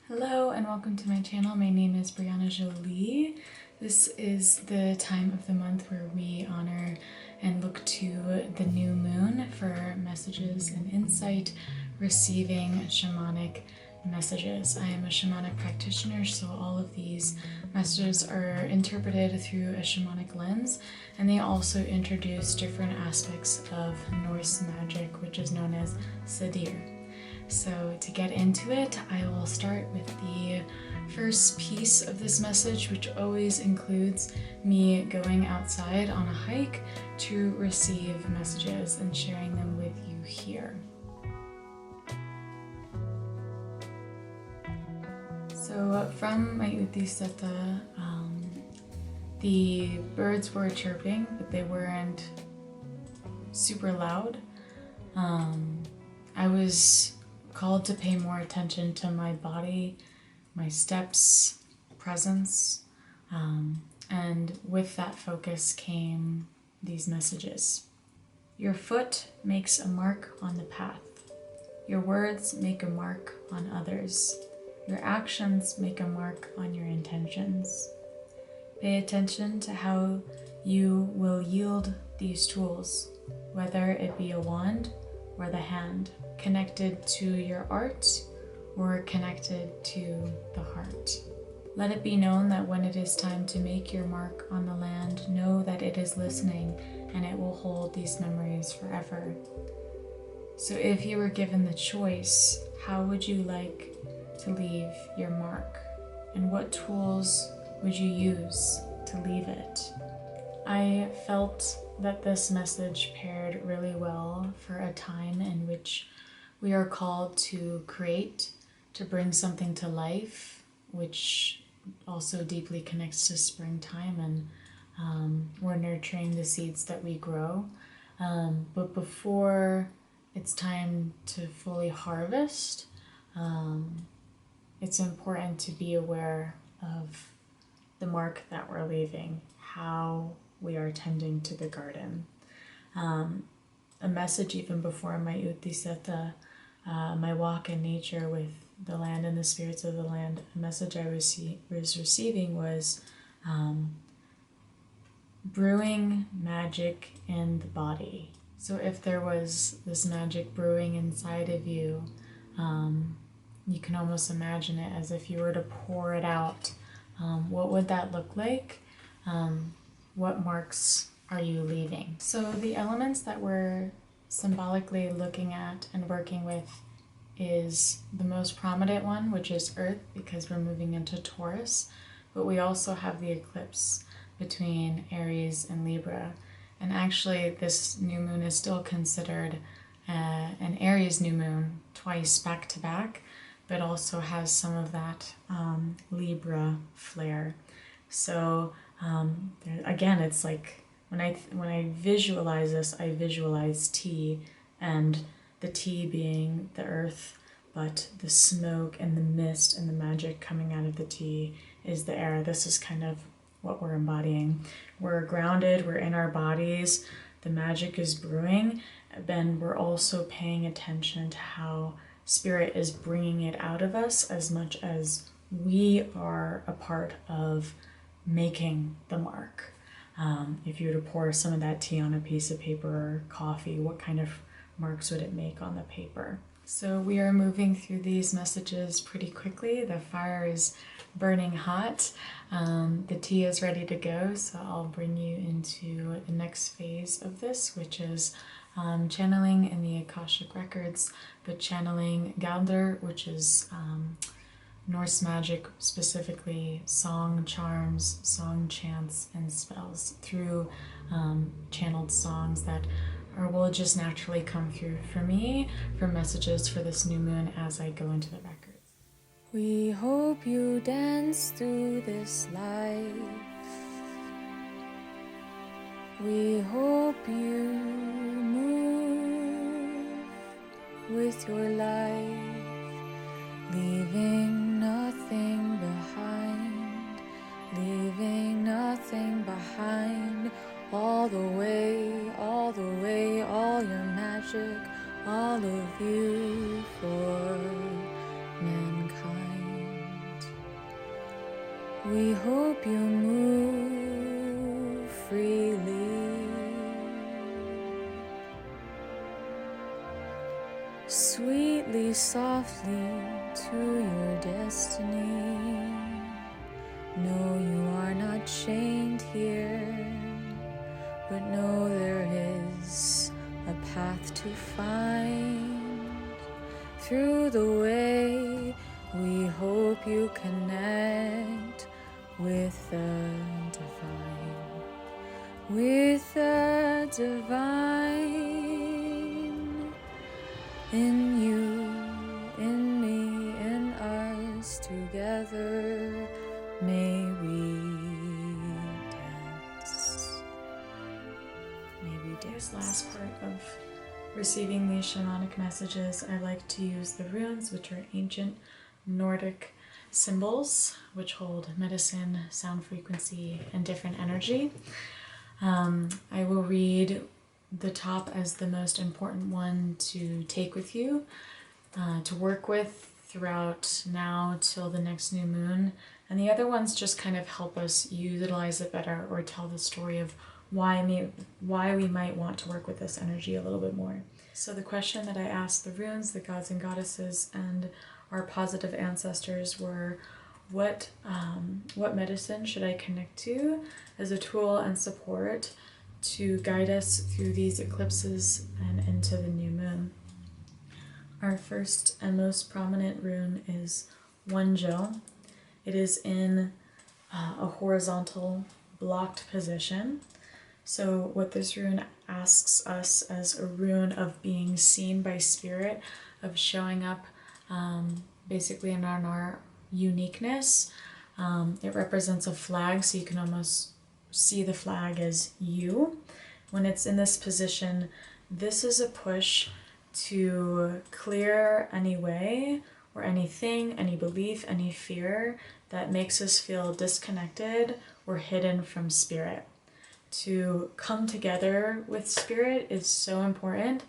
Hello and welcome to my channel. My name is Briöna Jolie. This is the time of the month where we honor and look to the new moon for messages and insight, receiving shamanic messages. I am a shamanic practitioner, so all of these messages are interpreted through a shamanic lens, and they also introduce different aspects of Norse magic, which is known as Seidr. So to get into it, I will start with the first piece of this message, which always includes me going outside on a hike to receive messages and sharing them with you here. So from my Utisata, the birds were chirping, but they weren't super loud. I was called to pay more attention to my body, my steps, presence, and with that focus came these messages. Your foot makes a mark on the path. Your words make a mark on others. Your actions make a mark on your intentions. Pay attention to how you will yield these tools, whether it be a wand or the hand, connected to your art or connected to the heart. Let it be known that when it is time to make your mark on the land, know that it is listening and it will hold these memories forever. So if you were given the choice, how would you like to leave your mark? And what tools would you use to leave it? I felt that this message paired really well for a time in which we are called to create, to bring something to life, which also deeply connects to springtime, and we're nurturing the seeds that we grow. But before it's time to fully harvest, it's important to be aware of the mark that we're leaving, how we are tending to the garden. A message even before my Utisata, my walk in nature with the land and the spirits of the land, a message I was receiving was brewing magic in the body. So if there was this magic brewing inside of you, you can almost imagine it as if you were to pour it out. What would that look like? What marks are you leaving? So the elements that we're symbolically looking at and working with is the most prominent one, which is Earth, because we're moving into Taurus, but we also have the eclipse between Aries and Libra. And actually this new moon is still considered an Aries new moon, twice back to back, but also has some of that Libra flair. So again, it's like when I visualize this, I visualize tea, and the tea being the earth, but the smoke and the mist and the magic coming out of the tea is the air. This is kind of what we're embodying. We're grounded, we're in our bodies, the magic is brewing, then we're also paying attention to how spirit is bringing it out of us as much as we are a part of making the mark. If you were to pour some of that tea on a piece of paper or coffee, what kind of marks would it make on the paper? So we are moving through these messages pretty quickly. The fire is burning hot. The tea is ready to go, so I'll bring you into the next phase of this, which is channeling in the Akashic Records, but channeling Galdr, which is Norse magic, specifically song charms, song chants, and spells through channeled songs that will just naturally come through for me for messages for this new moon as I go into the records. We hope you dance through this life. We hope you move with your life, leaving nothing behind, leaving nothing behind. All the way, all your magic, all of you for mankind. We hope you move freely, sweetly, softly to your destiny. No, you are not chained here, but know there is a path to find. Through the way, we hope you connect with the divine, with the divine. In you, in me, in us, together, may we dance. May we dance. This last part of receiving these shamanic messages, I like to use the runes, which are ancient Nordic symbols, which hold medicine, sound frequency, and different energy. I will read the top as the most important one to take with you, to work with throughout now till the next new moon. And the other ones just kind of help us utilize it better or tell the story of why we might want to work with this energy a little bit more. So the question that I asked the runes, the gods and goddesses, and our positive ancestors were, what medicine should I connect to as a tool and support to guide us through these eclipses and into the new moon? Our first and most prominent rune is Wonjo. It is in a horizontal blocked position. So what this rune asks us as a rune of being seen by spirit, of showing up basically in our uniqueness. It represents a flag, so you can almost see the flag as you. When it's in this position, this is a push to clear any way or anything, any belief, any fear that makes us feel disconnected or hidden from spirit. To come together with spirit is so important,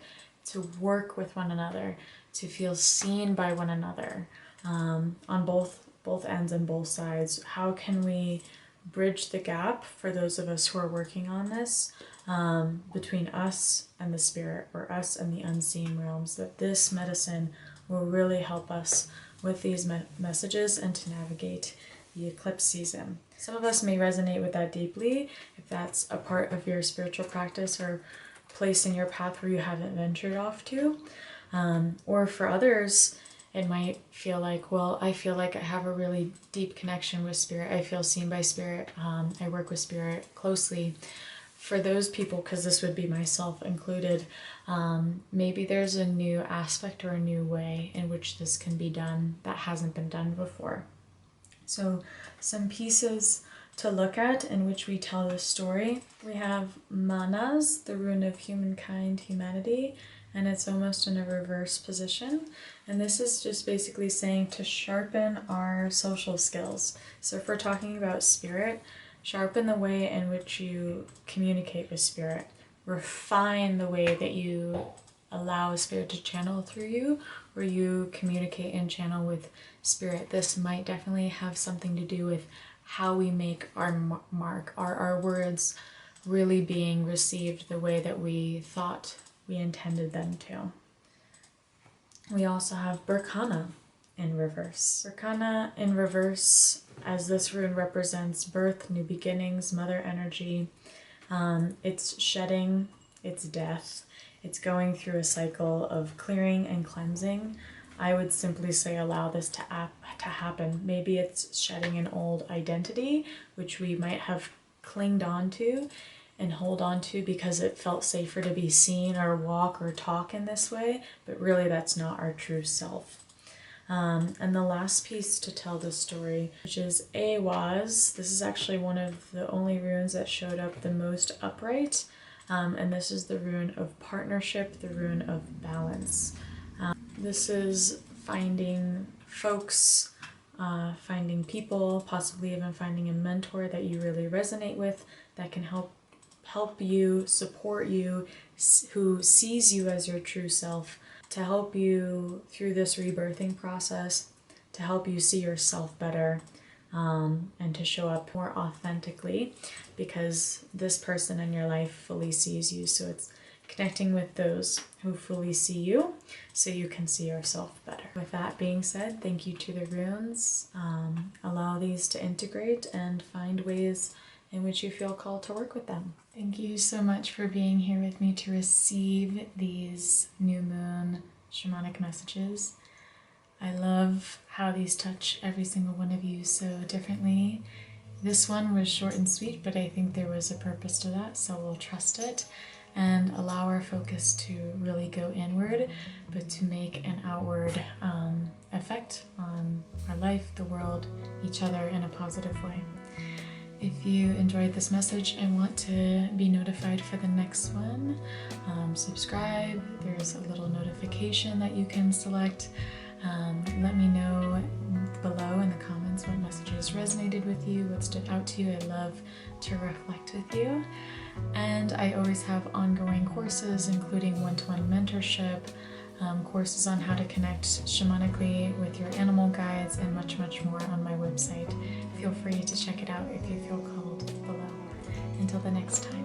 to work with one another, to feel seen by one another, on both ends and both sides. How can we bridge the gap for those of us who are working on this, between us and the spirit, or us and the unseen realms? That this medicine will really help us with these messages and to navigate the eclipse season. Some of us may resonate with that deeply if that's a part of your spiritual practice or place in your path where you haven't ventured off to. Or for others, it might feel like, well, I feel like I have a really deep connection with spirit. I feel seen by spirit. I work with spirit closely. For those people, because this would be myself included, maybe there's a new aspect or a new way in which this can be done that hasn't been done before. So some pieces to look at in which we tell this story. We have Manas, the rune of humankind, humanity, and it's almost in a reverse position. And this is just basically saying to sharpen our social skills. So if we're talking about spirit, sharpen the way in which you communicate with spirit. Refine the way that you allow spirit to channel through you, or you communicate and channel with spirit. This might definitely have something to do with how we make our mark, our words really being received the way that we thought we intended them to. We also have Briöna in reverse. Briöna in reverse, as this rune represents birth, new beginnings, mother energy. It's shedding, it's death. It's going through a cycle of clearing and cleansing. I would simply say allow this to happen. Maybe it's shedding an old identity, which we might have clinged on to and hold on to because it felt safer to be seen or walk or talk in this way, but really that's not our true self. And the last piece to tell this story, which is Awaz. This is actually one of the only runes that showed up the most upright. And this is the rune of partnership, the rune of balance. This is finding folks, finding people, possibly even finding a mentor that you really resonate with, that can help you, support you, who sees you as your true self, to help you through this rebirthing process, to help you see yourself better, and to show up more authentically, because this person in your life fully sees you. So it's connecting with those who fully see you so you can see yourself better. With that being said, thank you to the runes. Allow these to integrate and find ways in which you feel called to work with them. Thank you so much for being here with me to receive these new moon shamanic messages. I love how these touch every single one of you so differently. This one was short and sweet, but I think there was a purpose to that, so we'll trust it and allow our focus to really go inward, but to make an outward effect on our life, the world, each other in a positive way. If you enjoyed this message and want to be notified for the next one, subscribe. There's a little notification that you can select. Let me know below in the comments what messages resonated with you, what stood out to you. I love to reflect with you. And I always have ongoing courses, including one-to-one mentorship, courses on how to connect shamanically with your animal guides, and much, much more on my website. Feel free to check it out if you feel called below. Until the next time.